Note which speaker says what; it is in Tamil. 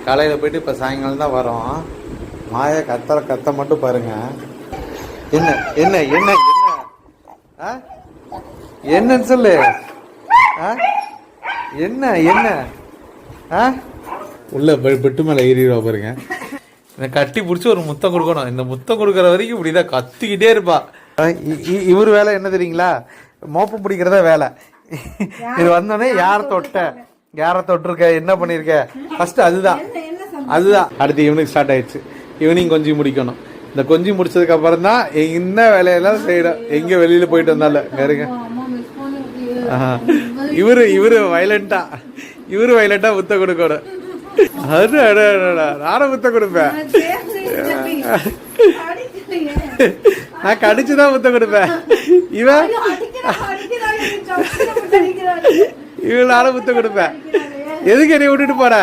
Speaker 1: காலையில் போயிட்டு இப்போ சாயங்காலம் தான் வரோம். மாயா கத்த மட்டும் பாருங்க. என்ன என்ன என்ன என்ன என்னன்னு சொல்லு. என்ன என்ன உள்ள பெட்டு மேலே ஏறிடுவா பாருங்க. இந்த கட்டி பிடிச்சி ஒரு முத்தம் கொடுக்கணும். இந்த முத்தம் கொடுக்குற வரைக்கும் இப்படிதான் கத்திக்கிட்டே இருப்பா. இவர் வேலை என்ன தெரியுங்களா? மோப்பம் பிடிக்கிறதா வேலை. இது வந்தோடனே யாரை தொட்டிருக்க, என்ன பண்ணிருக்க, ஃபர்ஸ்ட் அதுதான். அடுத்து ஈவினிங் ஸ்டார்ட் ஆயிடுச்சு. ஈவினிங் கொஞ்சம் முடிக்கணும். இந்த கொஞ்சம் முடிச்சதுக்கு அப்புறம் தான் என்ன வேலையெல்லாம் செய்யணும். எங்க வெளியில போயிட்டு வந்தாலும் இருங்க. இவரு வயலண்டா முத்த கொடுக்கணும். அது நானும் முத்த கொடுப்பேன். நான் கடிச்சுதான் முத்த கொடுப்பேன். இவன் நானும் முத்த கொடுப்பேன். எதுக்கு என்னை விட்டுட்டு போற?